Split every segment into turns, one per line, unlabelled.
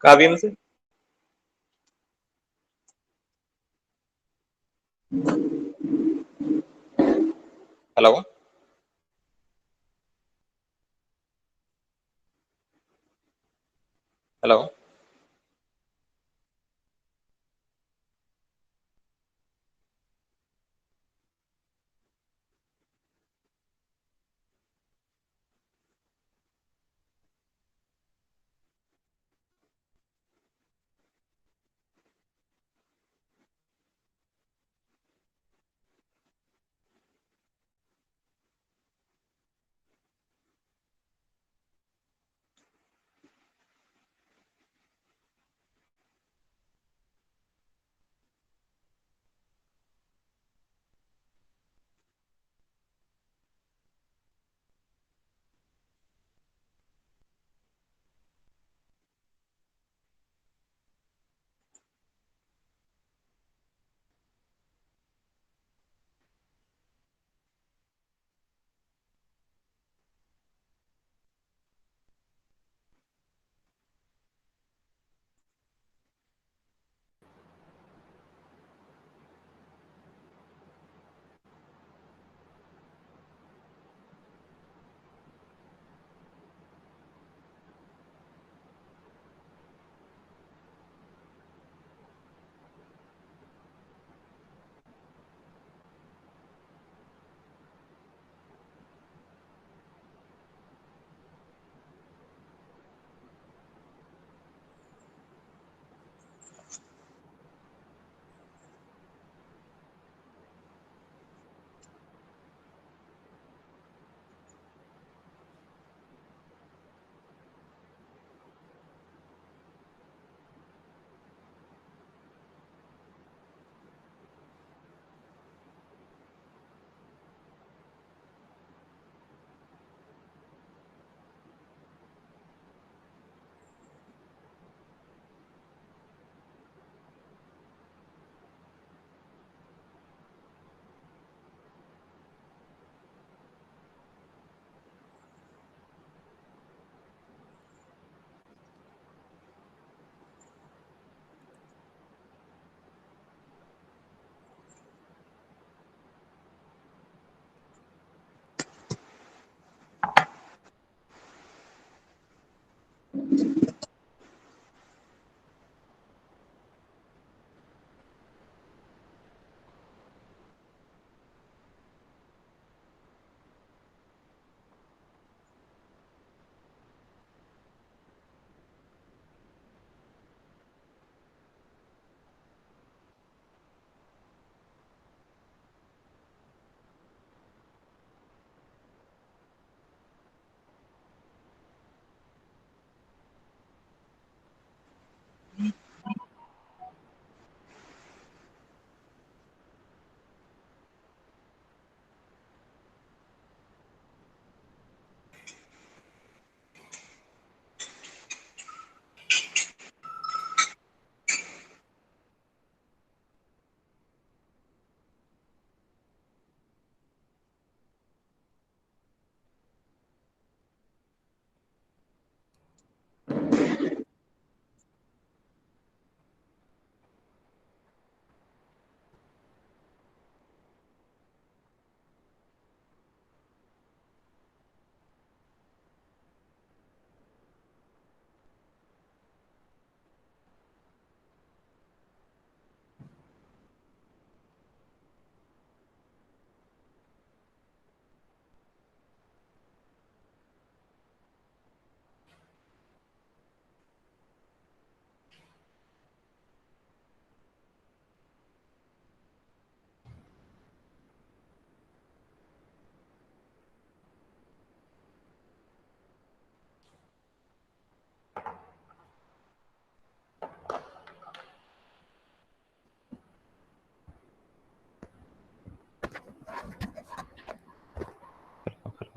काव्यम से। Hello. Hello.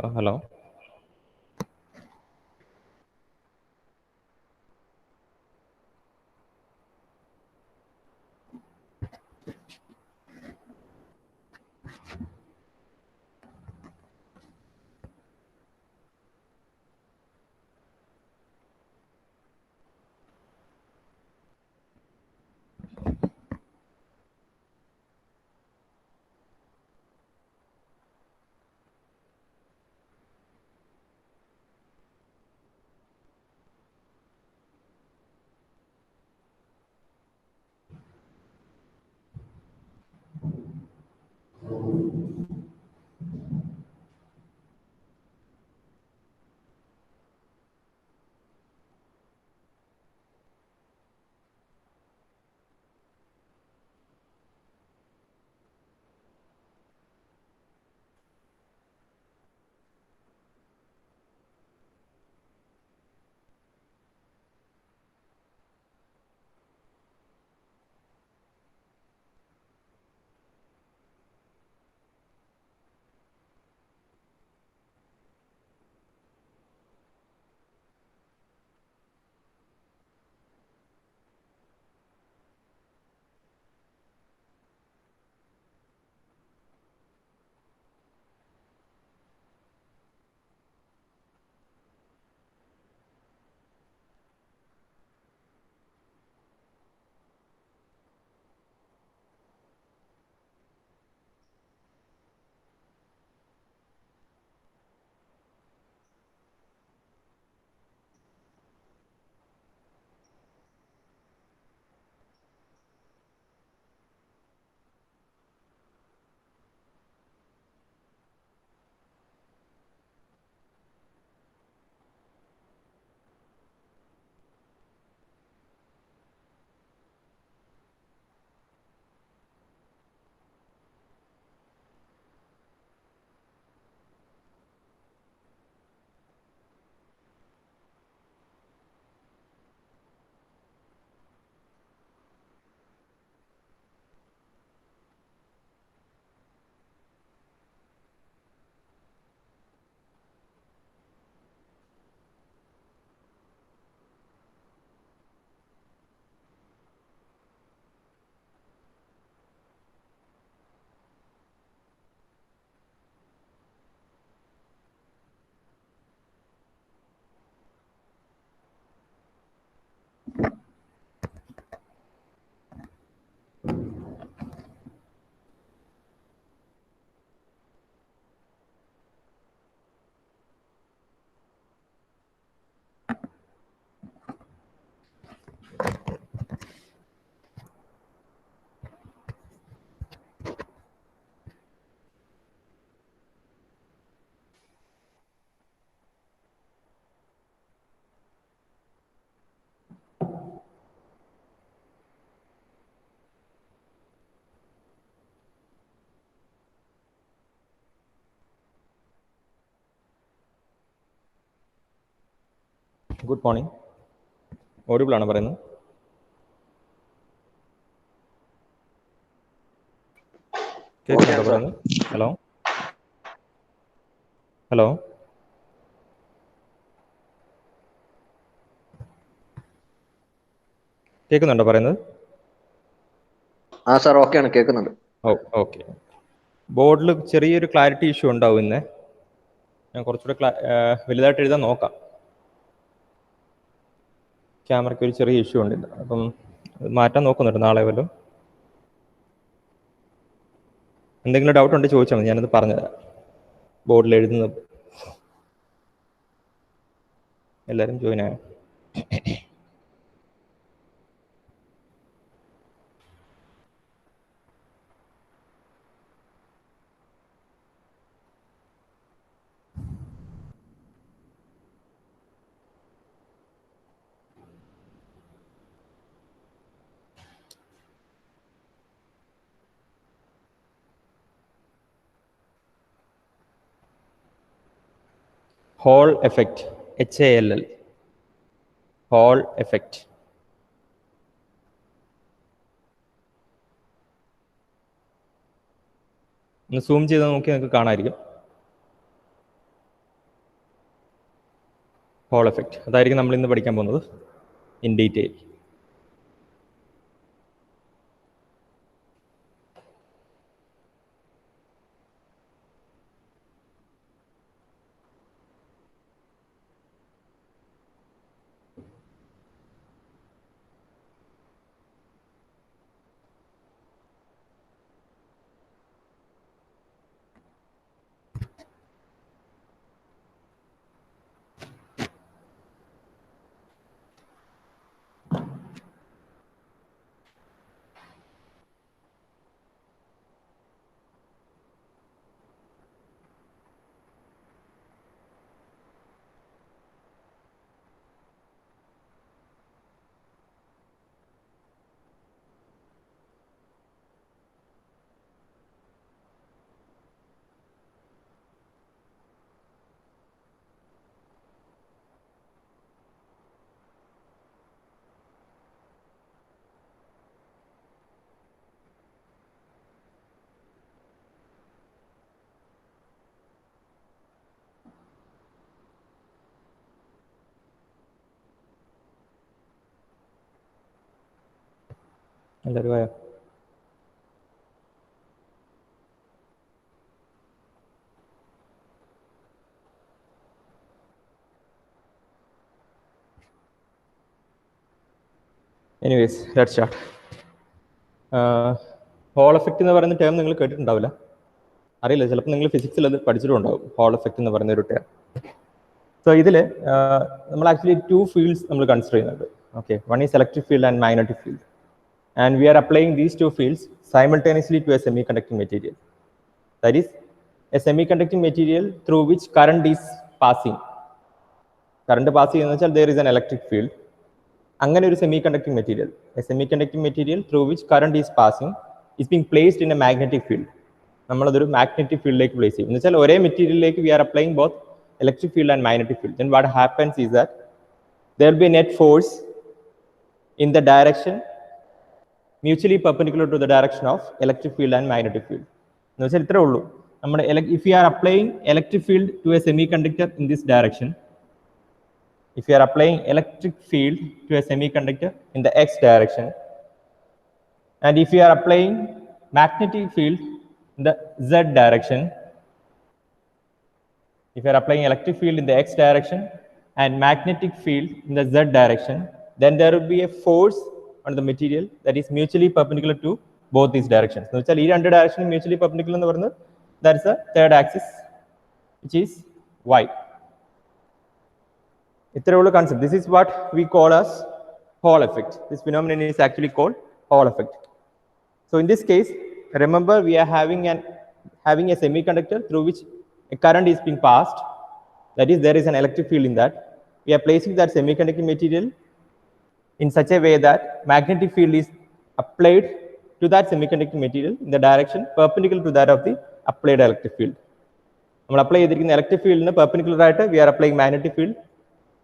Hello. Good morning. Audible ആണോ പറയുന്നത്? കേൾക്കുന്നുണ്ടോ പറയുന്നത്? ഹലോ ഹലോ കേൾക്കുന്നുണ്ടോ പറയുന്നത്?
ആ സാർ, ഓക്കെയാണ്, കേൾക്കുന്നുണ്ട്.
ഓക്കെ. ബോർഡിൽ ചെറിയൊരു ക്ലാരിറ്റി ഇഷ്യൂ ഉണ്ടാവും ഇന്ന്. ഞാൻ കുറച്ചുകൂടെ വലുതായിട്ട് എഴുതാൻ നോക്കാം. ക്യാമറയ്ക്ക് ഒരു ചെറിയ ഇഷ്യൂ ഉണ്ട്, അപ്പം മാറ്റാൻ നോക്കുന്നുണ്ട് നാളെ വല്ലതും. എന്തെങ്കിലും ഡൗട്ട് ഉണ്ടെങ്കിൽ ചോദിച്ചാൽ മതി, ഞാനത് പറഞ്ഞുതരാം. ബോർഡിൽ എഴുതുന്നത് എല്ലാവരും ജോയിൻ ആയോ? Hall effect, HALL, Hall effect. ഒന്ന് സൂം ചെയ്ത് നോക്കി നിങ്ങൾക്ക് കാണാമായിരിക്കും. ഹോൾ എഫക്റ്റ്, അതായിരിക്കും നമ്മൾ ഇന്ന് പഠിക്കാൻ പോകുന്നത് ഇൻ ഡീറ്റെയിൽ. എല്ലാവരും ആയോ? Anyways let's start. Hall effect എന്ന് പറയുന്ന ടേം നിങ്ങൾ കേട്ടിട്ടുണ്ടാവില്ല, അറിയില്ല, ചിലപ്പോൾ നിങ്ങൾ ഫിസിക്സിൽ അത് പഠിച്ചിട്ടുണ്ടാവും, ഹോൾ എഫക്റ്റ് എന്ന് പറയുന്ന ഒരു ടേം. സോ ഇതിൽ നമ്മൾ ആക്ച്വലി 2 ഫീൽഡ്സ് നമ്മൾ കൺസിഡർ ചെയ്യുന്നുണ്ട്. Okay, one is electric field and magnetic field, and we are applying these 2 fields simultaneously to a semiconducting material. That is a semiconducting material through which current is passing. Current pass ചെയ്യുന്നത് വെച്ചാൽ there is an electric field. അങ്ങനെ ഒരു semiconducting material, a semiconducting material through which current is passing is being placed in a magnetic field. നമ്മളതൊരു magnetic ഫീൽഡിലേക്ക് place ചെയ്യും. എന്ന് വെച്ചാൽ ഒരേ മെറ്റീരിയലിലേക്ക് we are applying both electric field and magnetic field. Then what happens is that there will be a net force in the direction mutually perpendicular to the direction of electric field and magnetic field. എന്ന് വെച്ചാൽ ഇത്രേ ഉള്ളൂ. നമ്മുടെ if you are applying electric field to a semiconductor in this direction, if you are applying electric field to a semiconductor in the x direction, and if you are applying magnetic field in the z direction, if you are applying electric field in the x direction and magnetic field in the z direction, then there will be a force on the material that is mutually perpendicular to both these directions. എന്ന് വെച്ചാൽ ഈ രണ്ട് ഡയറക്ഷനും mutually perpendicular എന്ന് പറയുന്നത് that is the third axis, which is y. ഇത്രയുള്ള concept. This is what we call as Hall effect. This phenomenon is actually called Hall effect. So in this case, remember we are having a semiconductor through which a current is being passed. That is, there is an electric field in that. We are placing that semiconducting material in such a way that magnetic field is applied to that semiconducting material in the direction perpendicular to that of the applied electric field. നമ്മൾ apply ചെയ്തിരിക്കുന്ന electric ഫീൽഡിന് perpendicular ആയിട്ട് we are applying magnetic field.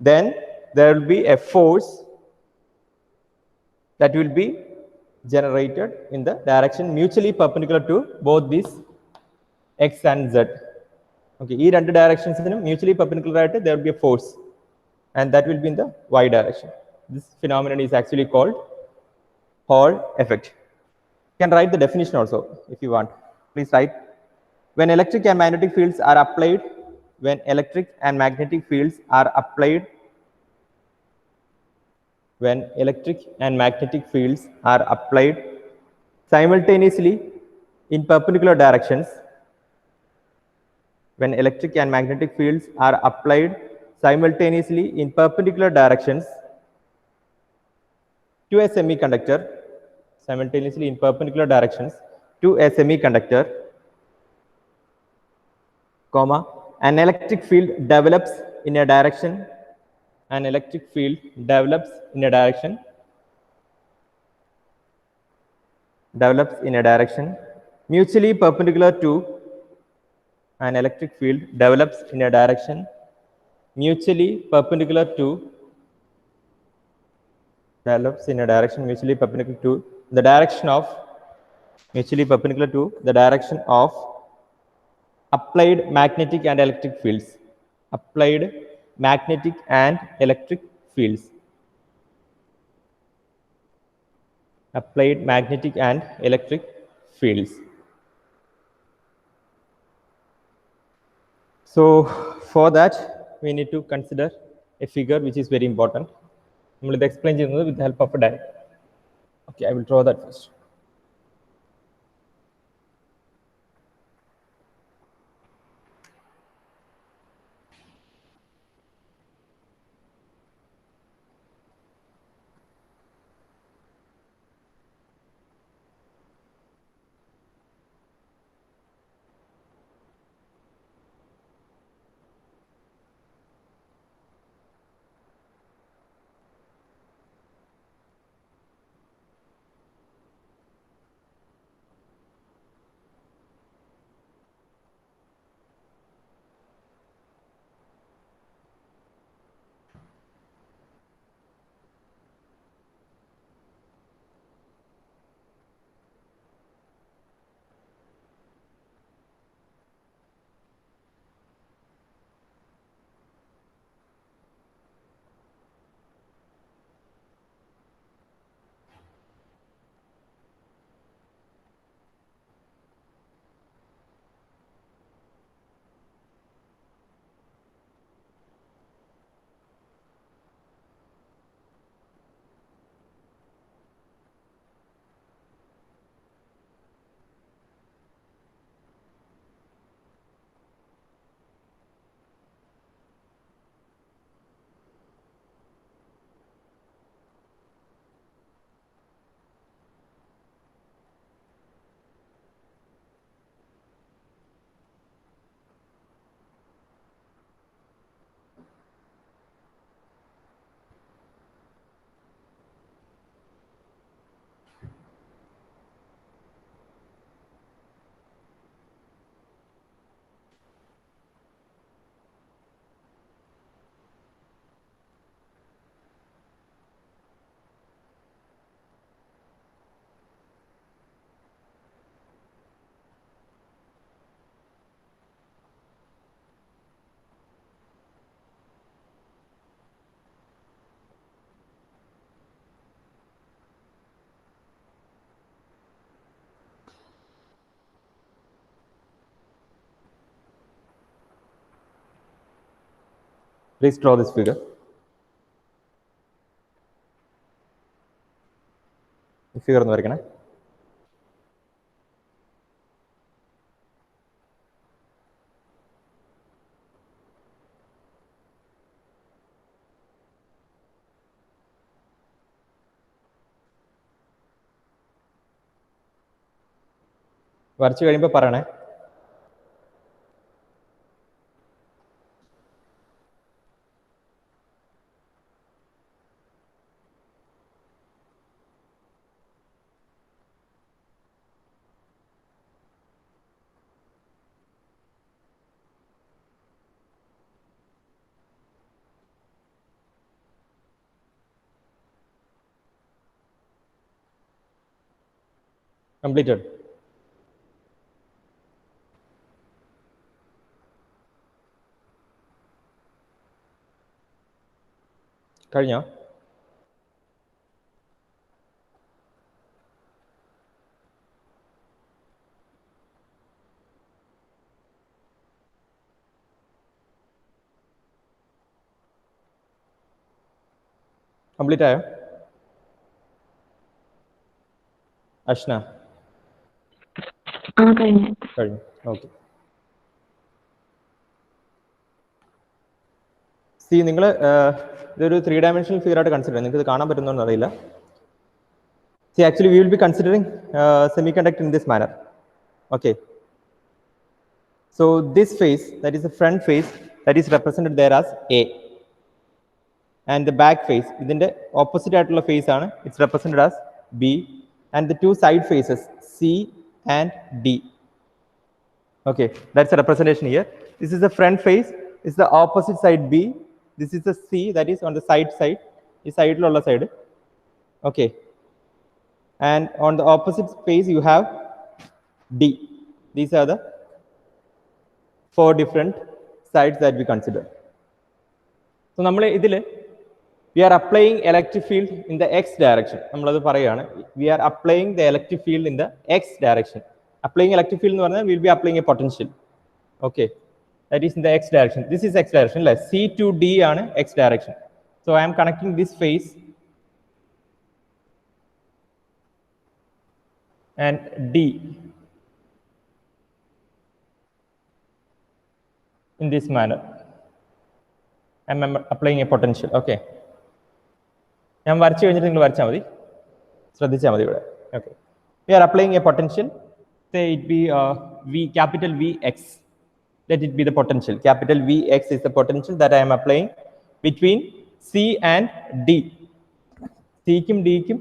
Then there will be a force that will be generated in the direction mutually perpendicular to both these x and z. Okay, ഈ രണ്ട് ഡയറക്ഷൻസിനും mutually perpendicular ആയിട്ട് there will be a force and that will be in the y direction. This phenomenon is actually called Hall effect. You can write the definition also if you want. Please write. When electric and magnetic fields are applied, when electric and magnetic fields are applied, when electric and magnetic fields are applied simultaneously in perpendicular directions, when electric and magnetic fields are applied simultaneously in perpendicular directions to a semiconductor, simultaneously in perpendicular directions to a semiconductor, comma, an electric field develops in a direction, an electric field develops in a direction, mutually perpendicular to, an electric field develops in a direction mutually perpendicular to, develops in a direction mutually perpendicular to the direction of, mutually perpendicular to the direction of applied magnetic and electric fields, applied magnetic and electric fields, applied magnetic and electric fields. So for that we need to consider a figure which is very important. We will explain it with the help of a diagram. Okay, I will draw that first. Please draw this figure. Figure ഒന്ന് വരയ്ക്കണേ. വരച്ചു കഴിയുമ്പോൾ പറയണേ. Completed. കഴിഞ്ഞോ? Complete ആയോ? അഷ്ന കഴിഞ്ഞു. Okay. C നിങ്ങൾ ഇതൊരു 3 dimensional figure ആയിട്ട് കൺസിഡർ ചെയ്യാം. നിങ്ങൾക്ക് ഇത് കാണാൻ പറ്റുന്നോ അറിയില്ല. See, actually we will be considering semiconductor in this manner. Okay. So this face, that is the front face, that is represented there as A. And the back face, ഇതിന്റെ opposite ആയിട്ടുള്ള face ആണ്, it's represented as B. And the two side faces, C and D. Okay, that's a representation here. This is the front face, this is the opposite side B. This is the C, that is on the side. This side lolla side. Okay. And on the opposite face you have D. These are the 4 different sides that we consider. So nammal idile we are applying electric field in the x direction. നമ്മളത് പറയാണ്, we are applying the electric field in the x direction. Applying electric field എന്ന് പറഞ്ഞാൽ we will be applying a potential. Okay, that is in the x direction. This is x direction അല്ലേ? C to D ആണ് x direction. So I am connecting this face and D in this manner. I am applying a potential. Okay. ഞാൻ വരച്ചു കഴിഞ്ഞിട്ട് നിങ്ങൾ വരച്ചാൽ മതി, ശ്രദ്ധിച്ചാൽ മതി ഇവിടെ. Okay, we are applying a potential. Say it be V capital V X. Let it be the potential. Capital V X is the potential that I'm applying between C and D. സിക്കും ഡിക്കും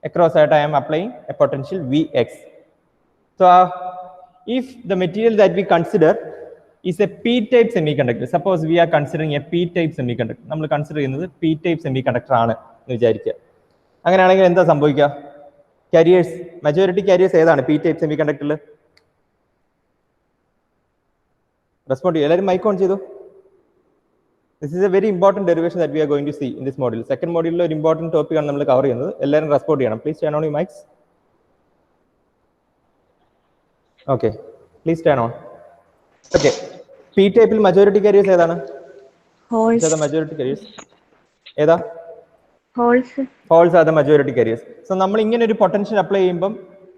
across ആയിട്ട് I'm applying a potential V X. So if the material that we consider is a p-type semiconductor. Suppose we are considering a p-type semiconductor. നമ്മൾ consider ചെയ്യുന്നത് p-type semiconductor ആണ് എന്ന് വിചാരിക്കുക. അങ്ങനെയാണെങ്കിൽ എന്താ സംഭവിക്കുക? കാരിയേഴ്സ്, മെജോറിറ്റി കാരിയേഴ്സ് ഏതാണ് p-type semiconductorൽ? Respond ചെയ്യും. എല്ലാവരും മൈക്ക് ഓൺ ചെയ്തു. This is a very important derivation that we are going to see in this module. Second module ഒരു important topic ആണ് നമ്മൾ കവർ ചെയ്യുന്നത്. എല്ലാവരും റെസ്പോണ്ട് ചെയ്യണം. Please turn on your mics. Okay, please turn on. Okay, p-typeൽ majority carriers ഏതാണ്? Holes. Are the majority carriers? ഏതാ? Holes. Holes are the majority carriers. So നമ്മൾ ഇങ്ങനെ ഒരു പൊട്ടൻഷ്യൽ അപ്ലൈ ചെയ്യുമ്പോൾ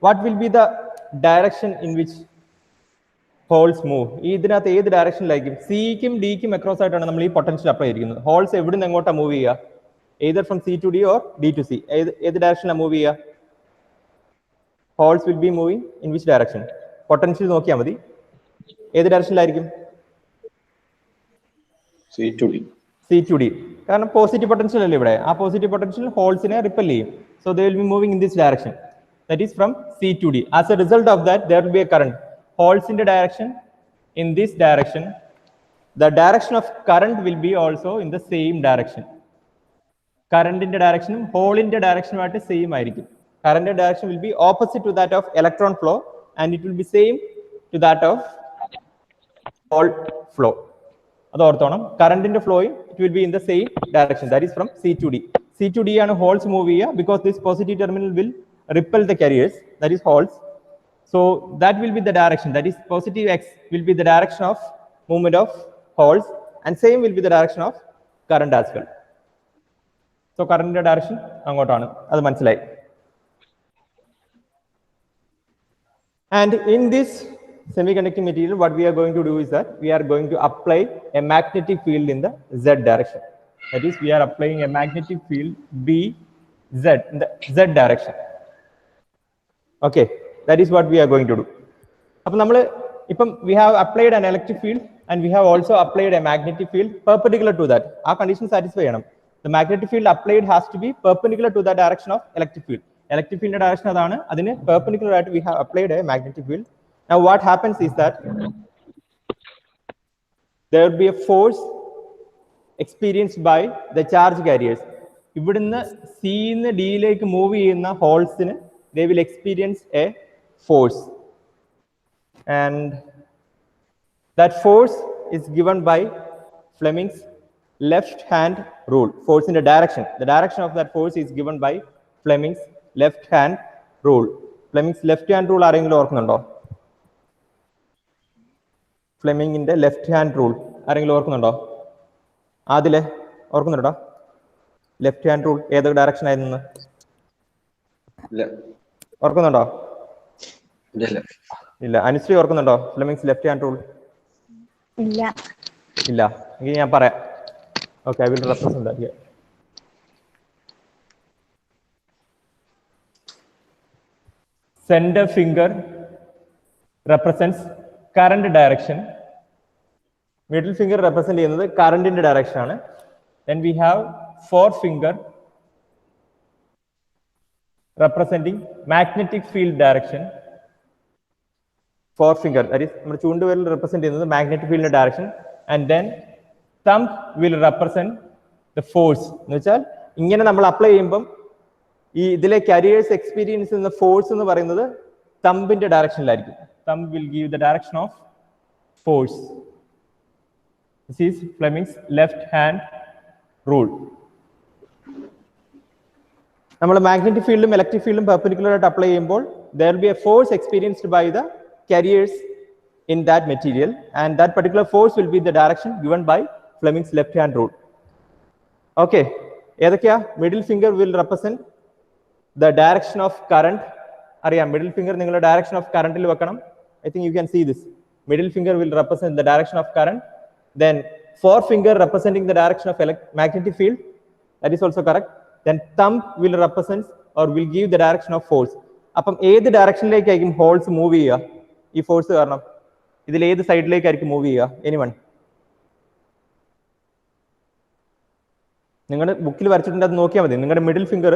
what will be the direction in which holes move? ഇതിനകത്ത് ഏത് ഡയറക്ഷനിലായിരിക്കും? സിക്കും ഡിക്കും across ആയിട്ടാണ് നമ്മൾ ഈ പൊട്ടൻഷ്യൽ അപ്ലൈ ചെയ്തിരിക്കുന്നത്. ഹോൾസ് എവിടെ നിന്ന് എങ്ങോട്ടാണ് മൂവ് ചെയ്യുക? either from C to D or D to C. ഏത് ഡയറക്ഷനിലാണ് മൂവ് ചെയ്യുക? Holes will be moving in which direction? Potential നോക്കിയാൽ മതി. ഏത് ഡയറക്ഷനിലായിരിക്കും?
C to D.
C to D. കാരണം പോസിറ്റീവ് പൊട്ടൻഷ്യൽ അല്ലേ ഇവിടെ. ആ പോസിറ്റീവ് പൊട്ടൻഷ്യൽ ഹോൾസിനെ റിപ്പൽ ചെയ്യും. So they will be moving in this direction. That is from C to D. As a result of that, there will be a current. Holes in the direction in this direction. The direction of current will be also in the same direction. Current in the direction, hole in the direction ആയിട്ട് same ആയിരിക്കും. Current in the direction will be opposite to that of electron flow and it will be same to that of hole flow. അത് ഓർത്തോണം. കറണ്ടിന്റെ ഫ്ലോയും it will be in the same direction. That is from C to D. C to D ആണ് holes move ചെയ്യുക. Because this positive terminal will repel the carriers, that is holes. So that will be the direction. That is positive X will be the direction of movement of holes and same will be the direction of current as well. So കറണ്ടിന്റെ direction അങ്ങോട്ടാണ്. അത് മനസ്സിലായി. And in this semiconducting material, what we are going to do is that we are going to apply a magnetic field in the z direction. That is, we are applying a magnetic field B z in the z direction. Okay, that is what we are going to do. അപ്പോൾ നമ്മൾ ഇപ്പം we have applied an electric field and we have also applied a magnetic field perpendicular to that. ആ condition satisfy ചെയ്യണം. The magnetic field applied has to be perpendicular to the direction of electric field. Electric field direction അതാണ്. അതിന് perpendicular ആയിട്ട് we have applied a magnetic field. Now what happens is that there will be a force experienced by the charge carriers. ഇവിടുന്ന് സിന്ന് ഡിയിലേക്ക് move ചെയ്യുന്ന ഹോൾസിന് they will experience a force, and that force is given by Fleming's left hand rule. Force in the direction of that force is given by Fleming's left hand rule. Fleming's left hand rule ആരെങ്കിലും ഓർക്കുന്നുണ്ടോ? ഫ്ലെമിങ്ങിന്റെ left hand rule ആരെങ്കിലും ഓർക്കുന്നുണ്ടോ? ആദിലെ ഓർക്കുന്നുണ്ടോ? Left hand rule ഏത് direction ആയിരുന്നു? ഓർക്കുന്നുണ്ടോ? ഇല്ല. അനുശ്രീ ഓർക്കുന്നുണ്ടോ ഫ്ലെമിങ്സ് ലെഫ്റ്റ് ഹാൻഡ് റൂൾ? ഇല്ല. എങ്കിൽ ഞാൻ പറയാം. Okay, I will represent that here. Center finger represents current direction. Middle finger represent ചെയ്യുന്നത് കറണ്ടിന്റെ ഡയറക്ഷൻ ആണ്. Then we have forefinger representing magnetic field direction. Forefinger, that is നമ്മുടെ ചൂണ്ടുവിരൽ represent ചെയ്യുന്നത് magnetic field direction, and then thumb will represent the force. എന്ന് വെച്ചാൽ ഇങ്ങനെ നമ്മൾ apply ചെയ്യുമ്പോൾ ഈ ഇതിലെ കാരിയേഴ്സ് എക്സ്പീരിയൻസ് ചെയ്യുന്ന ഫോഴ്സ് എന്ന് പറയുന്നത് തമ്പിന്റെ ഡയറക്ഷനിലായിരിക്കും. Thumb will give the direction of force. This is Fleming's left hand rule. നമ്മൾ മാഗ്നറ്റിക് ഫീൽഡും ഇലക്ട്രിക് ഫീൽഡും പെർപെൻഡിക്കുലർ ആയിട്ട് അപ്ലൈ ചെയ്യുമ്പോൾ there will be a force experienced by the carriers in that material, and that particular force will be the direction given by Fleming's left hand rule. Okay, ഏതൊക്കെയാ? Middle finger will represent the direction of current. അറിയാം, middle finger നിങ്ങളുടെ direction of കറണ്ടിൽ വെക്കണം. I think you can see this. Middle finger will represent the direction of current. Then forefinger representing the direction of magnetic field. That is also correct. Then thumb will represent or will give the direction of force. അപ്പം ഏത് ഡയറക്ഷനിലേക്കായിരിക്കും holes move ചെയ്യുക? ഈ force കാരണം ഇതിൽ ഏത് സൈഡിലേക്കായിരിക്കും move ചെയ്യുക? Anyone? നിങ്ങളുടെ ബുക്കിൽ വരച്ചിട്ടുണ്ട്, അത് നോക്കിയാൽ മതി. നിങ്ങളുടെ middle finger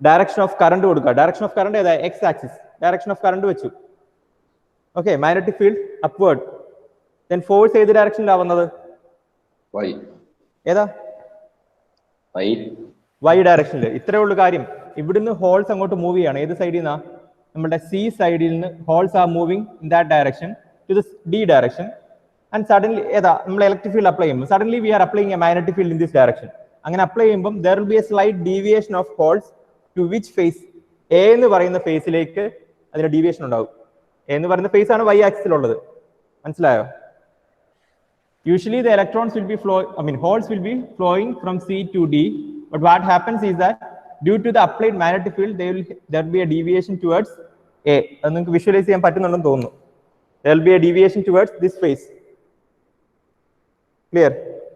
direction of current കൊടുക്കുക. ഡയറക്ഷൻ ഓഫ് കറണ്ട് ഏതാ? X axis. Direction of current വെച്ചു. Okay, magnetic field upward. Then force ഏത് ഡയറക്ഷനിലാവുന്നത്? ഏതാ? വൈ ഡയറക്ഷനിൽ. ഇത്രേ ഉള്ളൂ കാര്യം. ഇവിടുന്ന് ഹോൾസ് അങ്ങോട്ട് മൂവ് ചെയ്യാണ്. ഏത് സൈഡിൽ നിന്നാ? നമ്മുടെ സി സൈഡിൽ നിന്ന് holes are moving in that direction to the D direction. And suddenly ഏതാ? നമ്മൾ ഇലക്ട്രിക് ഫീൽഡ് അപ്ലൈ ചെയ്യുമ്പോൾ suddenly we are applying a magnetic field in this direction. അങ്ങനെ അപ്ലൈ ചെയ്യുമ്പോൾ there will be a slight deviation of holes to which face? A എന്ന് പറയുന്ന ഫേസിലേക്ക് അതിന് deviation ഉണ്ടാവും. A എന്ന് പറയുന്ന ഫേസ് ആണ് വൈ ആക്സിസിലുള്ളത്. മനസ്സിലായോ? Usually the electrons will be holes will be flowing from C to D, but what happens is that due to the applied magnetic field there will be a deviation towards A. അത് നിങ്ങൾക്ക് visualise ചെയ്യാൻ പറ്റുന്നുണ്ടെന്ന് തോന്നുന്നു. There will be a deviation towards this face. Clear?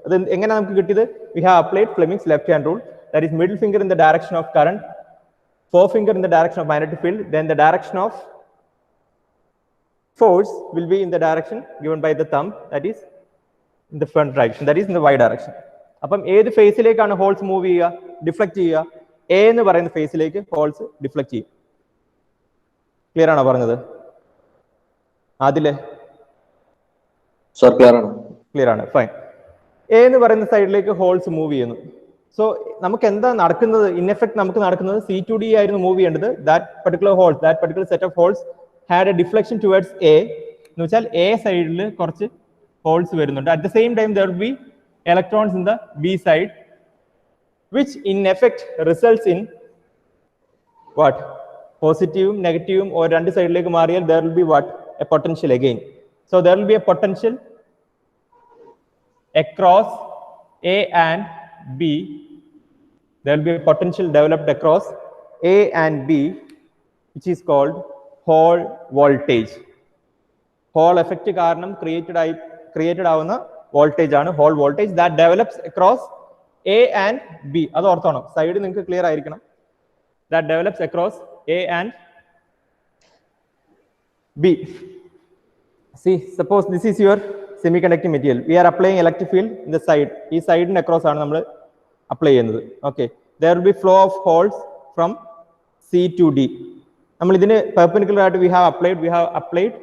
അത് എങ്ങനെ നമുക്ക് കിട്ടിയത്? We have applied Fleming's left hand rule. That is middle finger in the direction of current, forefinger in the direction of magnetic field, then the direction of force will be in the direction given by the thumb, that is in the front direction, that is in the y direction. അപ്പം ഏത് ഫേസിലേക്കാണ് holes move ചെയ്യുക, deflect ചെയ്യുക? A എന്ന് പറയുന്ന ഫേസിലേക്ക് holes deflect ചെയ്യും. Clear ആണോ പറഞ്ഞത്? അതിലെ ക്ലിയർ ആണ്, ഫൈൻ. എ എന്ന് പറയുന്ന സൈഡിലേക്ക് ഹോൾസ് മൂവ് ചെയ്യുന്നു. സോ നമുക്ക് എന്താ നടക്കുന്നത്? ഇൻ എഫക്ട് നമുക്ക് നടക്കുന്നത് സി ടു ഡി ആയിരുന്നു മൂവ് ചെയ്യേണ്ടത്. That particular set of holes had a deflection towards A. എന്ന് വെച്ചാൽ എ സൈഡിൽ കുറച്ച് ഹോൾസ് വരുന്നുണ്ട്. At the same time there will be electrons in the B side, which in effect results in what? പോസിറ്റീവും നെഗറ്റീവും രണ്ട് സൈഡിലേക്ക് മാറിയാൽ there will be what? A potential again. So there will be a potential across A and B. There will be a potential developed across A and B, which is called Hall voltage. Hall effect കാരണം created ആവുന്ന voltage ആണ് Hall voltage. That develops across A and B. അത് ഓർത്തോണം, side നിങ്ങൾക്ക് clear ആയിരിക്കണം. That develops across A and B. C suppose this is your semiconducting material. We are applying electric field in the side. ഈ സൈഡിന് across ആണ് നമ്മൾ apply ചെയ്യുന്നത്. Okay, there will be flow of holes from C to D. നമ്മൾ ഇതിന് perpendicular ആയിട്ട് we have applied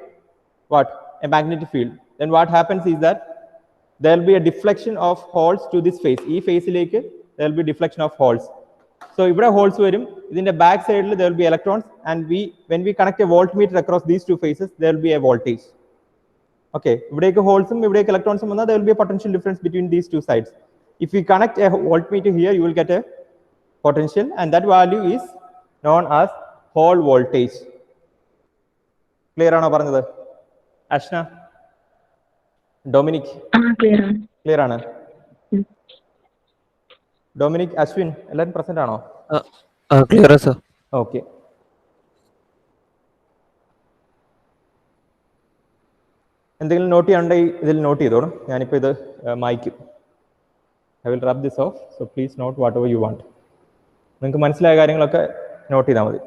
what? A magnetic field. Then what happens is that there will be a deflection of holes to this face. ഈ ഫേസിലേക്ക് there will be deflection of holes. So ഇവിടെ holes വരും. ഇതിന്റെ back side there will be electrons, and when we connect a voltmeter across these two faces, there will be a voltage. Okay, ഇവിടേക്ക് holes-ഉം ഇവിടേക്ക് electrons-ഉം വന്നാൽ there will be a potential difference between these two sides. If we connect a voltmeter here, you will get a potential, and that value is known as hole voltage. Clear ആണോ പറഞ്ഞത്? Ashna, Dominic, clear ആണ്? Dominic, Ashwin, എല്ലാവരും present ആണോ?
Clear sir.
Okay. എന്തെങ്കിലും not ചെയ്യാനുണ്ടെങ്കിൽ ഇതിൽ not ചെയ്തോളും. ഞാനിപ്പോൾ ഇത് മായ്ക്കും. I will rub this off, so please note whatever you want. നിങ്ങൾക്ക് മനസ്സിലായ കാര്യങ്ങളൊക്കെ നോട്ട് ചെയ്താൽ മതി.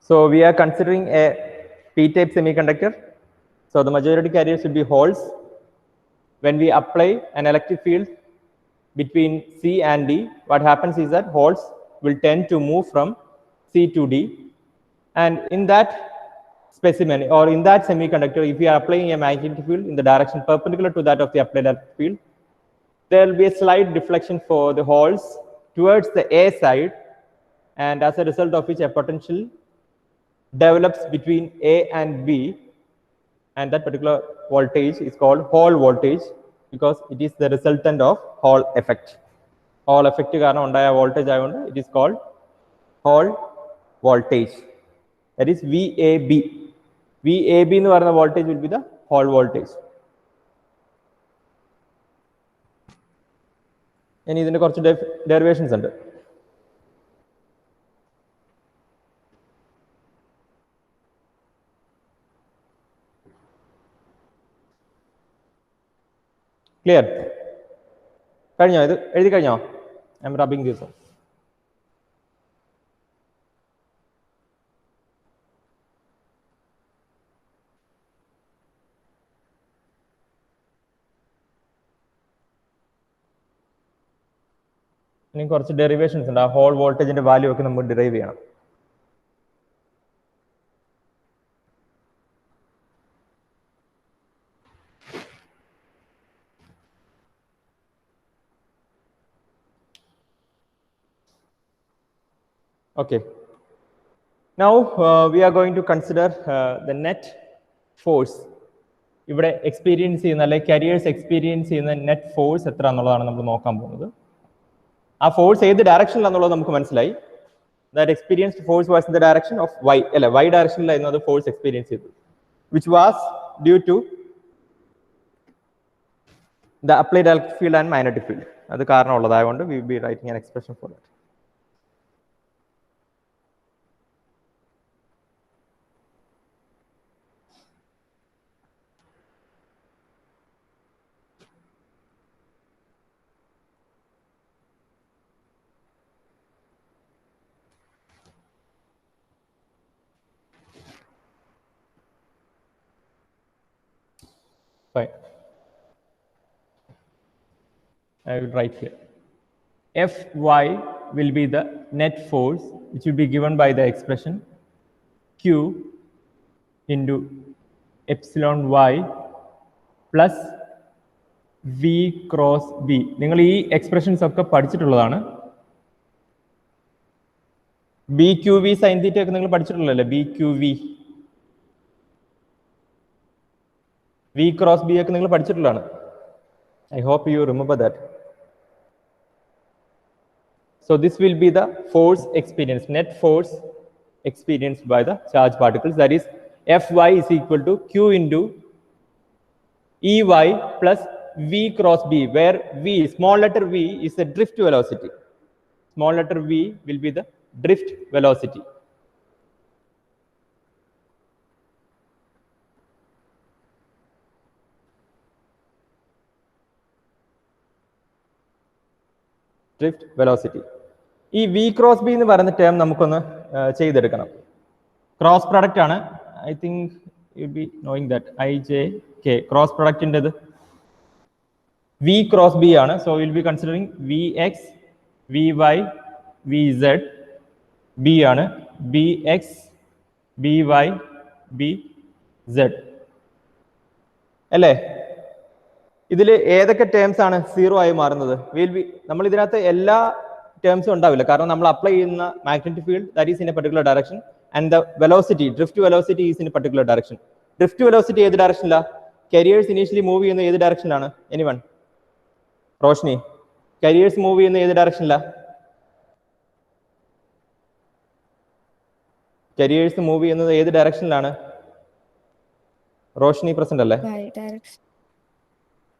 So we are considering a p-type semiconductor. So the majority carriers should be holes. When we apply an electric field between C and D, what happens is that holes will tend to move from C to D. And in that specimen or in that semiconductor, if we are applying a magnetic field in the direction perpendicular to that of the applied electric field, there will be a slight deflection for the holes towards the A side, and as a result of which a potential develops between A and B, and that particular voltage is called Hall voltage because it is the resultant of Hall effect. Hall effect കാരണം ഉണ്ടായ voltage ആയതുകൊണ്ട് it is called Hall voltage. That is VAB. VAB എന്ന് പറയുന്ന voltage will be the Hall voltage. ഇനി ഇതിന്റെ കുറച്ച് derivations ഉണ്ട്. Clear? കഴിഞ്ഞോ? ഇത് എഴുതി കഴിഞ്ഞോ? I M rubbing this. ഇനി കുറച്ച് ഡെറിവേഷൻസ് ഉണ്ട്. ആ ഹോൾ വോൾട്ടേജിന്റെ വാല്യൂ ഒക്കെ നമ്മൾ ഡിറൈവ് ചെയ്യണം. Okay. Now we are going to consider the net force. ഇവിടെ എക്സ്പീരിയൻസ് ചെയ്യുന്ന അല്ലെങ്കിൽ കരിയേഴ്സ് എക്സ്പീരിയൻസ് ചെയ്യുന്ന നെറ്റ് ഫോഴ്സ് എത്ര എന്നുള്ളതാണ് നമ്മൾ നോക്കാൻ പോകുന്നത്. ആ ഫോഴ്സ് ഏത് ഡയറക്ഷനിലാണെന്നുള്ളത് നമുക്ക് മനസ്സിലായി. That experienced force was in the direction of Y, അല്ലെ, വൈ ഡയറക്ഷനിലായിരുന്നു അത് ഫോഴ്സ് എക്സ്പീരിയൻസ് ചെയ്തത്, which was due to the applied electric field and magnetic field. അത് കാരണമുള്ളതായതുകൊണ്ട് we will be writing an expression for that. Fine. I will write here. Fy will be the net force, which will be given by the expression Q into epsilon y plus V cross B. നിങ്ങൾ ഈ expressions ഒക്കെ പഠിച്ചിട്ടുള്ളതാണ്. B Q V sine theta ഒക്കെ നിങ്ങൾ പഠിച്ചിട്ടുള്ളതല്ലേ? B Q V, V cross B ഒക്കെ നിങ്ങൾ പഠിച്ചിട്ടുള്ളതാണ്. I hope you remember that. So this will be the force experience, net force experienced by the charged particles. That is Fy is equal to Q into Ey plus V cross B, where V, small letter V, is the drift velocity. Small letter V will be the drift velocity. Drift velocity. ഈ V cross B എന്ന് പറയുന്ന term നമുക്കൊന്ന് ചെയ്തെടുക്കണം. Cross product ആണ്. I think you be knowing that I J K cross പ്രൊഡക്റ്റിൻ്റെത് V cross B ആണ്. So will be considering V X, V Y, V Z, B ആണ്. B X B Y B Z അല്ലേ? ഇതിൽ ഏതൊക്കെ terms ആണ് 0 ആയി മാറുന്നത്? നമ്മൾ ഇതിനകത്ത് എല്ലാ ടേംസും ഉണ്ടാവില്ല, കാരണം നമ്മൾ അപ്ലൈ ചെയ്യുന്ന magnetic field that is in A particular direction and the velocity, drift velocity is in A particular direction. Drift velocity ഏത് ഡയറക്ഷനിലാണ്? കരിയേഴ്സ് ഇനീഷ്യലി മൂവ് ചെയ്യുന്ന ഏത് ഡയറക്ഷനിലാണ്? എനിവൺ? റോഷ്നി, കരിയേഴ്സ് മൂവ് ചെയ്യുന്ന ഏത് ഡയറക്ഷനിലാണ്? കരിയേഴ്സ് മൂവ് ചെയ്യുന്നത് ഏത് ഡയറക്ഷനിലാണ്? റോഷ്നി പ്രസന്റ് അല്ലേ?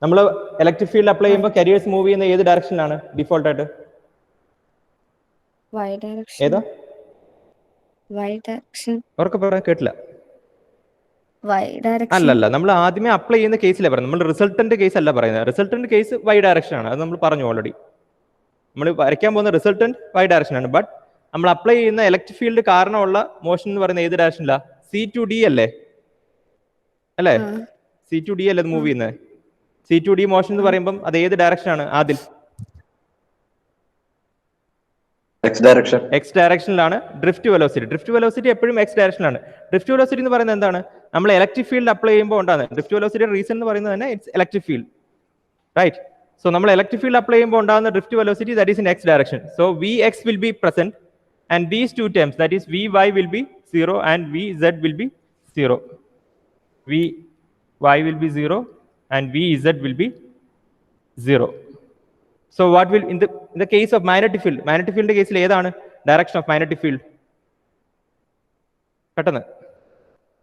നമ്മൾ ഇലക്ട്രിക് ഫീൽഡ് അപ്ലൈ ചെയ്യുമ്പോൾ കരിയേഴ്സ് മൂവ് ചെയ്യുന്ന ഏത് ഡയറക്ഷനിലാണ് ഡിഫോൾട്ട് ആയിട്ട്? ഏതാ? ഉറക്കെ പറയാൻ കേട്ടില്ല. അല്ലല്ല, നമ്മൾ ആദ്യമേ അപ്ലൈ ചെയ്യുന്ന കേസിലെ പറയുന്നത്, നമ്മൾ റിസൾട്ടന്റ് കേസ് അല്ല പറയുന്നത്. റിസൾട്ടന്റ് കേസ് വൈ ഡയറക്ഷൻ ആണ്, അത് നമ്മൾ പറഞ്ഞു ഓൾറെഡി. നമ്മൾ വരയ്ക്കാൻ പോകുന്ന റിസൾട്ടന്റ് വൈ ഡയറക്ഷൻ ആണ്. ബട്ട് നമ്മൾ അപ്ലൈ ചെയ്യുന്ന ഇലക്ട്രിക് ഫീൽഡ് കാരണമുള്ള മോഷൻ എന്ന് പറയുന്നത് ഏത് ഡയറക്ഷനിലാണ്? C2D അല്ലേ? അല്ലേ? C2D അല്ലേ മൂവ് ചെയ്യുന്നത്? C2D മോഷൻ എന്ന് പറയുമ്പോൾ അത് ഏത് ഡയറക്ഷൻ ആണ്? ആദ്യം എക്സ് ഡയറക്ഷനിലാണ് ഡ്രിഫ്റ്റ് വെലോസിറ്റി. ഡ്രിഫ്റ്റ് വെലോസിറ്റി എപ്പോഴും എക്സ് ഡയറക്ഷനിലാണ്. ഡ്രിഫ്റ്റ് വെലോസിറ്റി എന്ന് പറയുന്നത് എന്താണ്? നമ്മൾ ഇലക്ട്രിക് ഫീൽഡ് അപ്ലൈ ചെയ്യുമ്പോൾ ഉണ്ടാകുന്നത്. ഡ്രിഫ്റ്റ് വെലോസിറ്റിയുടെ റീസൺ എന്ന് പറയുന്നത് തന്നെ it's electric field, right? So നമ്മൾ ഇലക്ട്രിക് ഫീൽഡ് അപ്ലൈ ചെയ്യുമ്പോൾ ഉണ്ടാകുന്ന drift velocity that is in X direction. So Vx will be present and these two terms that is Vy will be 0 and Vz will be 0. Vy will be 0 and Vz will be 0. So what will in the case of magnetic field കേസിൽ ഏതാണ് direction of magnetic field? പെട്ടെന്ന്,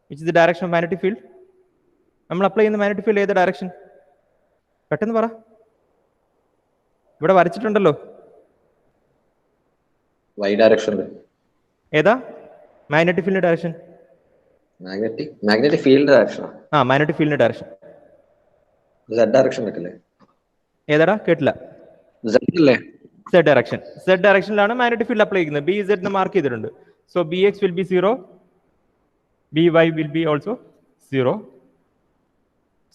which is the direction of magnetic field? നമ്മൾ അപ്ലൈ ചെയ്യുന്ന magnetic field ഏത് direction? പെട്ടെന്ന് പറ. ഇവിടെ വരച്ചിട്ടുണ്ടല്ലോ.
y direction.
ഏതാ magnetic field direction?
magnetic field direction.
magnetic field direction
z direction അല്ലേ?
ഏതാടാ? കേട്ടില്ല.
z അല്ലേ?
Z direction. Z ഡയറക്ഷനിലാണ് മാഗ്നറ്റിക് ഫീൽഡ് അപ്ലൈ ചെയ്യുന്നത്. BZ എന്ന് മാർക്ക് ചെയ്തിട്ടുണ്ട്. So Bx will be 0, By will be also 0.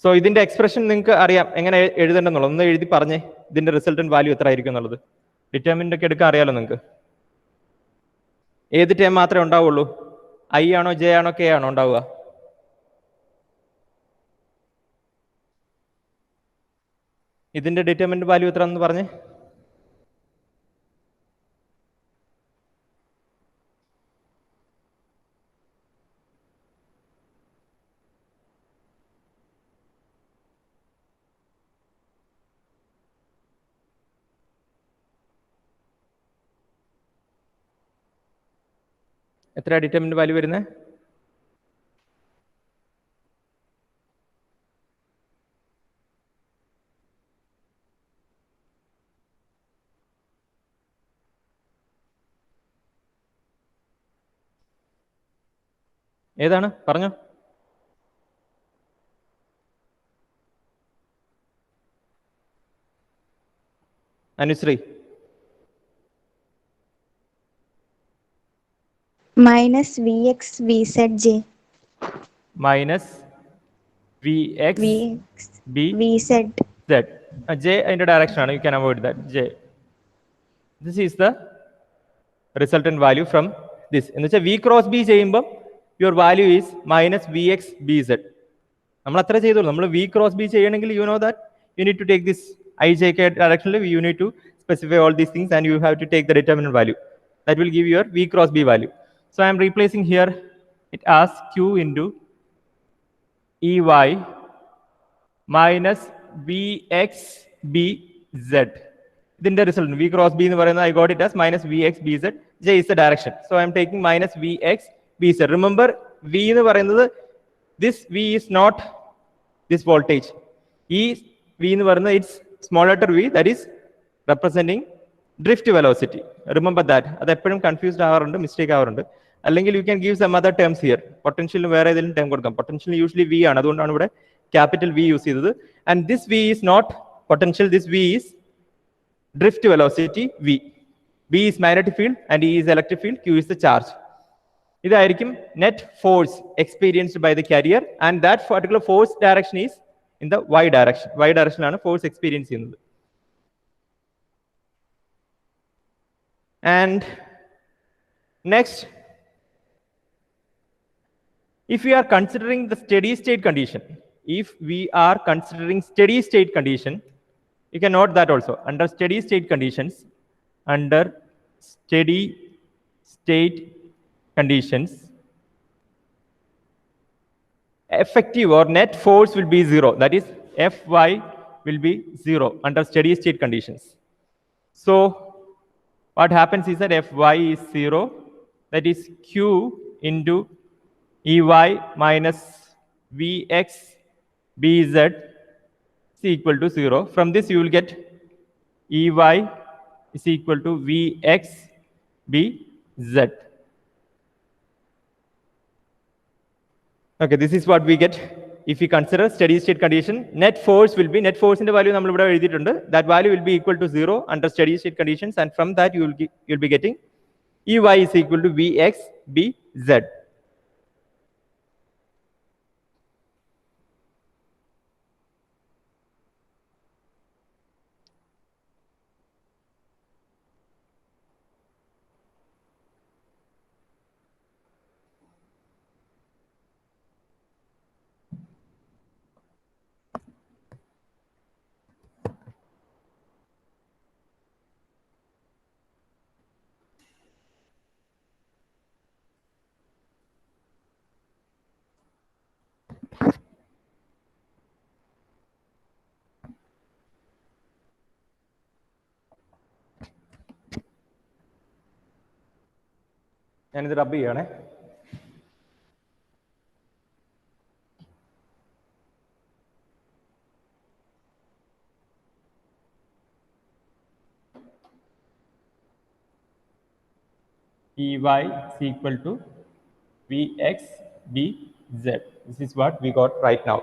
So ഇതിന്റെ എക്സ്പ്രഷൻ നിങ്ങൾക്ക് അറിയാം എങ്ങനെ എഴുതേണ്ടെന്നുള്ളത്. ഒന്ന് എഴുതി പറഞ്ഞേ, ഇതിന്റെ റിസൾട്ടന്റ് വാല്യൂ എത്ര ആയിരിക്കും എന്നുള്ളത്. ഡിറ്റർമിനന്റ് ഒക്കെ എടുക്കാൻ അറിയാലോ നിങ്ങൾക്ക്. ഏത് ടേം മാത്രമേ ഉണ്ടാവുള്ളൂ? I ആണോ J ആണോ K ആണോ ഉണ്ടാവുക? ഇതിന്റെ ഡിറ്റർമിനന്റ് വാല്യൂ എത്ര എന്ന് പറഞ്ഞേ. എത്ര ഡിറ്റർമിനന്റ് വാല്യൂ വരുന്നത്? ഏതാണ് പറഞ്ഞോ. Anusree.
minus Vx Vz J.
Minus Vx
Vz
Z. J അതിന്റെ ഡയറക്ഷൻ ആണ്. You can avoid that. J. This is the resultant value from this. എന്ന് വെച്ചാൽ V cross B ചെയ്യുമ്പോൾ your value is minus Vx Bz. നമ്മൾ അത്ര ചെയ്തോളൂ. നമ്മൾ V cross B ചെയ്യണമെങ്കിൽ you know that you need to take this IJK directionally. You need to specify all these things and you have to take the determinant value. That will give your V cross B value. So I am replacing here it as Q into EY minus Vx Bz. ഇതിന്റെ result V cross B എന്ന് പറയുന്നത് I got it as minus Vx Bz. J is the direction. So I am taking minus Vx Bz. Remember V എന്ന് പറയുന്നത് this V is not this voltage. V എന്ന് പറയുന്നത് it's small letter v, that is representing drift velocity. Remember that. അത് എപ്പോഴും confused ആവാറുണ്ട്, mistake ആവാറുണ്ട്. അല്ലെങ്കിൽ you can give some other terms here. പൊട്ടൻഷ്യലിന് വേറെ ഏതെങ്കിലും ടേം കൊടുക്കാം. പൊട്ടൻഷ്യൽ യൂഷ്വലി V ആണ്, അതുകൊണ്ടാണ് ഇവിടെ ക്യാപിറ്റൽ V യൂസ് ചെയ്തത്. And this V is not potential, this V is drift velocity V. B is magnetic field and E is electric field, Q is the charge. ഇതായിരിക്കും net force experienced by the carrier and that particular force direction is in the y direction. Y direction ആണ് force experience ചെയ്യുന്നത്. And next If we are considering the steady state condition, you can note that also under steady state conditions, effective or net force will be 0. That is, Fy will be 0 under steady state conditions. So what happens is that Fy is 0. That is Q into Ey minus Vx Bz is equal to 0. From this you will get Ey is equal to Vx Bz. Okay, this is what we get if we consider steady state condition. Net force in the value that value will be equal to 0 under steady state conditions, and from that you'll be getting Ey is equal to Vx Bz. ഞാനിത് റബ്ബ് ചെയ്യണേ. Ey is equal to Vx Bz. This is what we got right now.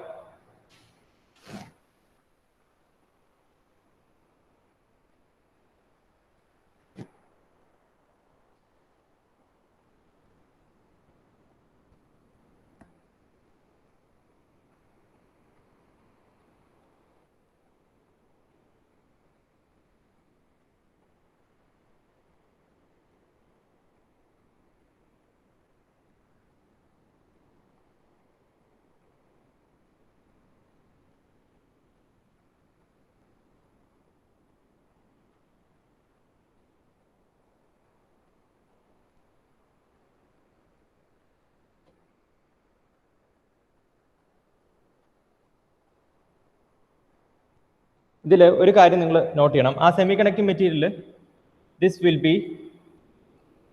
ഇതിൽ ഒരു കാര്യം നിങ്ങൾ not ചെയ്യണം. ആ semi conducting material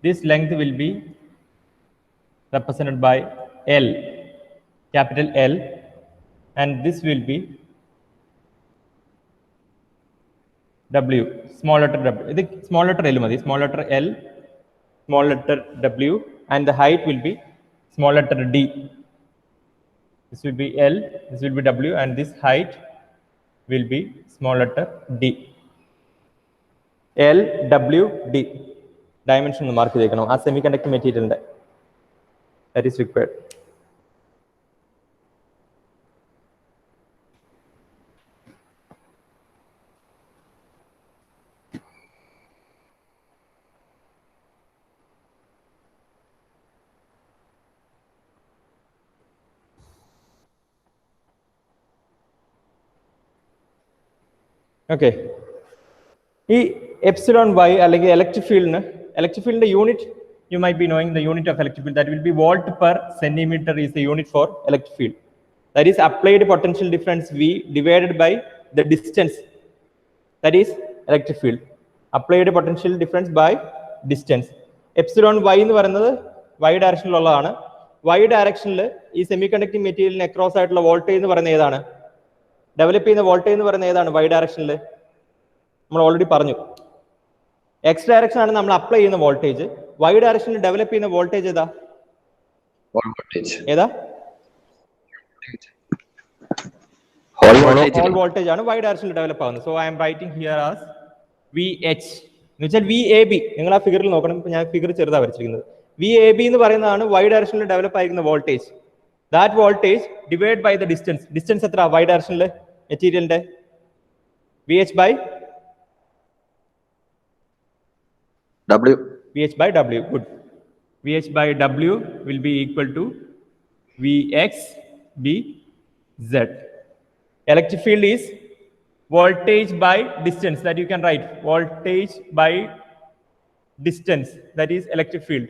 this length will be represented by L, capital L, and this will be W, small letter W. This small letter L madi, small letter L, small letter W, and the height will be small letter D. This will be L, this will be W, and this height will be small letter D. L, W, D. Dimension mark ചെയ്തേക്കണം ആ semiconductor മെറ്റീരിയലിന്റെ. That is required. Okay. ഈ epsilon Y അല്ലെങ്കിൽ electric ഫീൽഡിന്റെ unit you might be knowing the unit of electric field. That will be volt per centimeter is the unit for electric field. That is applied potential difference V divided by the distance. That is electric field. Applied potential difference by distance. Epsilon y എന്ന് പറയുന്നത് y ഡയറക്ഷനിലുള്ളതാണ്. Y ഡയറക്ഷനിൽ ഈ സെമികണ്ടക്ടിങ് മെറ്റീരിയലിന് across ആയിട്ടുള്ള voltage എന്ന് പറയുന്നത് ഏതാണ്? Develop ചെയ്യുന്ന വോൾട്ടേജ് എന്ന് പറയുന്നത് ഏതാണ്? Y ഡയറക്ഷനിൽ നമ്മൾ ഓൾറെഡി പറഞ്ഞു. X ഡയറക്ഷൻ ആണ് നമ്മൾ അപ്ലൈ ചെയ്യുന്ന വോൾട്ടേജ്. Y ഡയറക്ഷനിൽ ഡെവലപ്പ് ചെയ്യുന്ന വോൾട്ടേജ് ഏതാ? ഹോൾ വോൾട്ടേജ് ആണ് Y ഡയറക്ഷനിൽ ഡെവലപ്പ് ആവുന്നത്. So I am writing here as VH എന്ന് വെച്ചാൽ VAB. നിങ്ങൾ ആ ഫിഗറിൽ നോക്കണം. ഇപ്പൊ ഞാൻ ഫിഗർ ചെറുതാ വരച്ചിരിക്കുന്നത്. VAB എന്ന് പറയുന്നതാണ് Y ഡയറക്ഷനിൽ ഡെവലപ്പ് ആയിരിക്കുന്ന voltage. That voltage divide by the distance. Distance എത്ര? Y ഡയറക്ഷനിൽ മെറ്റീരിയലിന്റെ VH by
W.
VH by W. Good. VH by W will be equal to Vx Bz. Electric field is voltage by distance, that you can write voltage by distance, that is electric field.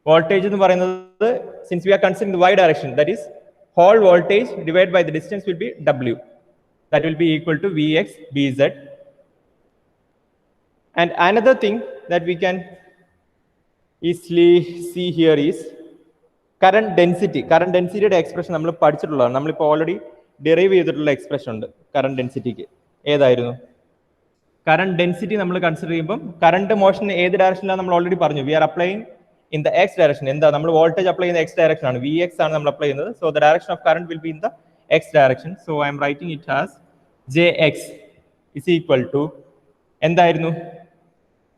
Voltage എന്ന് പറയുന്നത്, since we are considering the y direction, that is whole voltage divided by the distance will be W. That will be equal to Vx Bz. And another thing that we can easily see here is current density. Current density expression നമ്മൾ പഠിച്ചിട്ടുള്ളതാണ്. നമ്മളിപ്പോൾ already derive ചെയ്തിട്ടുള്ള expression ഉണ്ട് current ഡെൻസിറ്റിക്ക്. ഏതായിരുന്നു? Current density നമ്മൾ consider ചെയ്യുമ്പോൾ current motion ഏത് ഡയറക്ഷനിലാണ് നമ്മൾ ഓൾറെഡി പറഞ്ഞു. We are applying in the X direction. എന്താ നമ്മൾ വോൾട്ടേജ് അപ്ലൈ ചെയ്യുന്ന എക്സ് ഡയറക്ഷൻ ആണ്. വി എക്സ് ആണ് നമ്മൾ അപ്ലൈ ചെയ്യുന്നത്. So the direction of current will be in the X direction. So I'm writing it as J X is equal to എന്തായിരുന്നു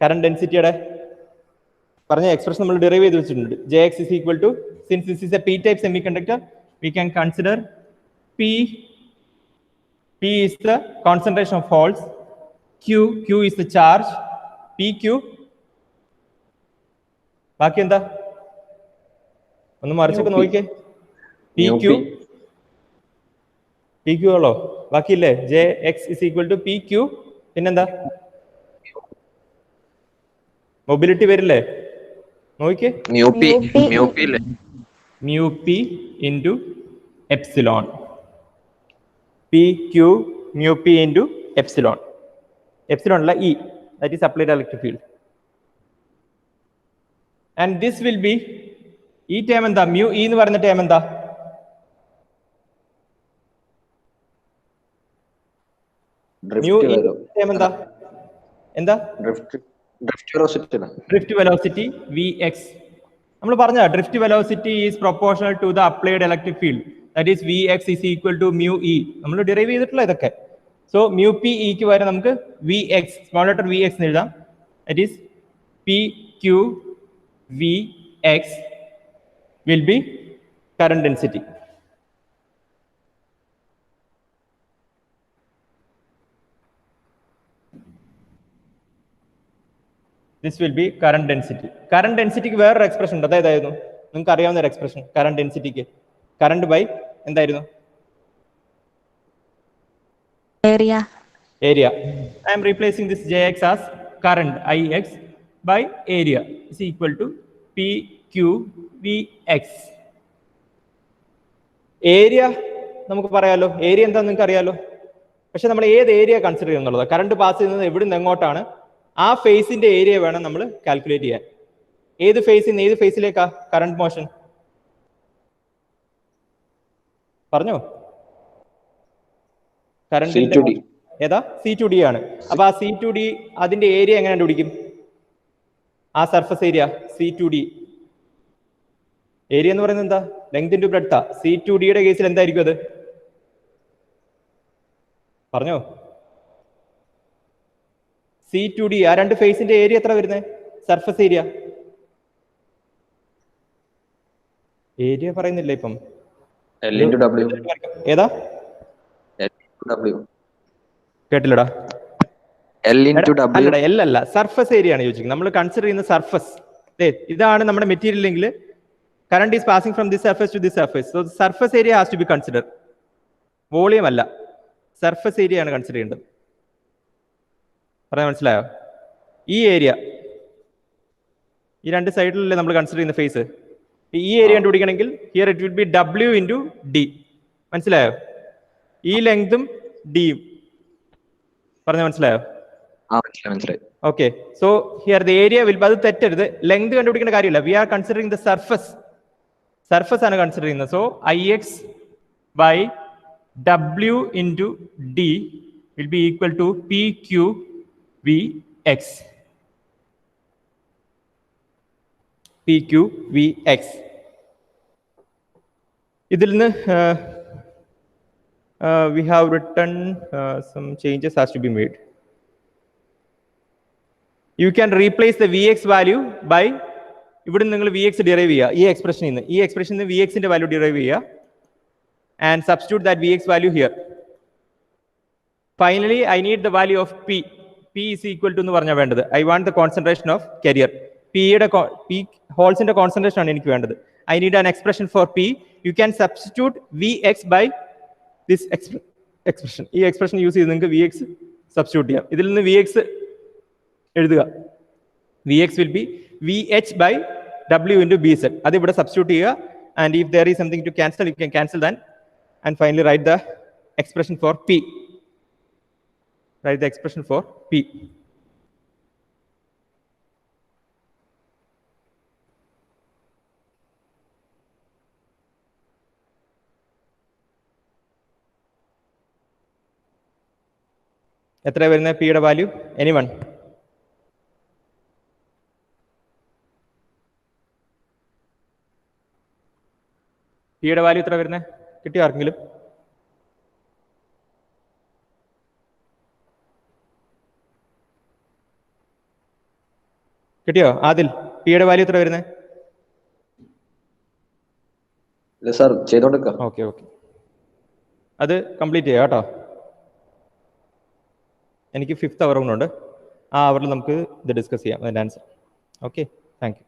current ഡെൻസിറ്റിയുടെ പറഞ്ഞ expression നമ്മൾ derive ചെയ്ത് വെച്ചിട്ടുണ്ട്. J X is equal to, since this is a P type semiconductor, we can consider P is the concentration of holes, Q is the charge, PQ. ബാക്കി എന്താ? ഒന്ന് മറിച്ചൊക്കെ നോക്കിക്കേ. PQ ആണോ? ബാക്കിയില്ലേ? Jx is equal to PQ. പിന്നെന്താ? Mobility വരില്ലേ? നോക്കിക്കേ. mu P into epsilon. PQ mu P into epsilon. Epsilon la E, that is applied electric field. And this will be E term എന്താ? mu E എന്ന് പറയുന്ന term എന്താ? mu E term എന്താ? എന്താ? Drift velocity Vx. നമ്മൾ പറഞ്ഞ drift velocity is proportional to the applied electric field. That is Vx is equal to mu E. നമ്മൾ derive ചെയ്തിട്ടുള്ള ഇതൊക്കെ. സോ mu P Eക്ക് വരെ നമുക്ക് Vx, സ്മോൾ ലെറ്റർ Vx എന്ന് എഴുതാം. That is PQ Vx will be current density. This will be current density. Current density ക്ക് വേറൊരു expression ഉണ്ട്. അതായതായിരുന്നു നിങ്ങൾക്ക് അറിയാവുന്ന ഒരു എക്സ്പ്രഷൻ കറണ്ട് ഡെൻസിറ്റിക്ക്. കറണ്ട് ബൈ എന്തായിരുന്നു?
Area.
Area. I am replacing this Jx as current Ix by area is equal to PQVx. Area നമുക്ക് പറയാലോ. Area എന്താ നിങ്ങൾക്ക് അറിയാലോ. പക്ഷെ നമ്മൾ ഏത് ഏരിയ കൺസിഡർ ചെയ്യുന്നുള്ളത്, കറണ്ട് പാസ് ചെയ്യുന്നത് എവിടെ നിന്ന് എങ്ങോട്ടാണ്, ആ ഫേസിന്റെ ഏരിയ വേണം നമ്മൾ കാൽക്കുലേറ്റ് ചെയ്യാൻ. ഏത് ഫേസിൽ നിന്ന് ഏത് ഫേസിലേക്കാ കറണ്ട് മോഷൻ? പറഞ്ഞോ. കറണ്ട് ഏതാ? C2D ആണ്. അപ്പൊ ആ C2D അതിന്റെ ഏരിയ എങ്ങനെ കണ്ടുപിടിക്കും? ആ സർഫസ് ഏരിയ C2D. ഏരിയ എന്ന് പറയുന്നത് എന്താ? Length into breadth. C2Dയുടെ കേസിൽ എന്തായിരിക്കും അത്? പറഞ്ഞോ. C2D ആ രണ്ട് ഫേസിന്റെ ഏരിയ എത്ര വരുന്നത്? Surface area. ഏരിയ പറയുന്നില്ല ഇപ്പം. ഏതാ? കേട്ടില്ലടാ. എൽ അല്ല, സർഫസ് ഏരിയ ആണ് ചോദിച്ചിരിക്കുന്നത്. നമ്മൾ കൺസിഡർ ചെയ്യുന്ന സർഫസ് ഇതാണ് നമ്മുടെ മെറ്റീരിയൽ എങ്കിൽ current is passing from this surface to this surface. So surface area has to be consider. Volume അല്ല, സർഫസ് ഏരിയ ആണ് കൺസിഡർ ചെയ്യേണ്ടത്. പറയാൻ മനസ്സിലായോ? ഈ ഏരിയ, ഈ രണ്ട് സൈഡിലല്ലേ നമ്മൾ കൺസിഡർ ചെയ്യുന്ന ഫേസ്. ഈ ഏരിയ കണ്ടുപിടിക്കണമെങ്കിൽ here it will be W into D. മനസ്സിലായോ? ഈ ലെങ്തും ഡിയും പറഞ്ഞ മനസ്സിലായോ? Okay. So here the area will, അത് തെറ്റരുത്. ലെങ്ത് കണ്ടുപിടിക്കേണ്ട കാര്യമില്ല. We are considering the surface. Surface ആണ് കൺസിഡർ ചെയ്യുന്നത്. So Ix by W into D will be equal to PQVx. PQVx. ഇതിൽ നിന്ന് we have written some changes has to be made. You can replace the Vx value by, ഇവിടെ നിങ്ങൾ Vx derive ചെയ്യുക. ഈ എക്സ്പ്രഷനിൽ നിന്ന്, ഈ എക്സ്പ്രഷനിൽ നിന്ന് Vx ന്റെ വാല്യൂ derive ചെയ്യുക and substitute that Vx value here. Finally, I need the value of P. P is equal to എന്ന് പറഞ്ഞാൽ വേണ്ടത്. I want the concentration of carrier. P holes in the concentration ആണ് എനിക്ക് വേണ്ടത്. I need an expression for P you can substitute Vx by this expression. ഈ expression use ചെയ്ത് നിങ്ങൾക്ക് Vx substitute ചെയ്യാം. ഇതിൽ നിന്ന് Vx എഴുതുക. Vx will be Vh by W into Bz. അത് ഇവിടെ സബ്സ്റ്റിറ്റ്യൂട്ട് ചെയ്യുക. And if there is something to cancel, you can cancel that. And finally write the expression for P. Write the expression for P. എത്ര വരുന്ന പിയുടെ value? Anyone? പിയുടെ value എത്ര വരുന്നത്? കിട്ടിയോ ആർക്കെങ്കിലും? കിട്ടിയോ ആദിൽ? പിയുടെ വാല്യൂ എത്ര വരുന്നത്?
ഇല്ല സാർ, ചെയ്തോണ്ടിരിക്കാം.
ഓക്കെ ഓക്കെ, അത് കംപ്ലീറ്റ് ചെയ്യാം കേട്ടോ. എനിക്ക് 5th അവർ ഉണ്ട്. ആ അവറിൽ നമുക്ക് ഇത് ഡിസ്കസ് ചെയ്യാം അതിൻ്റെ ആൻസർ. Okay, thank you.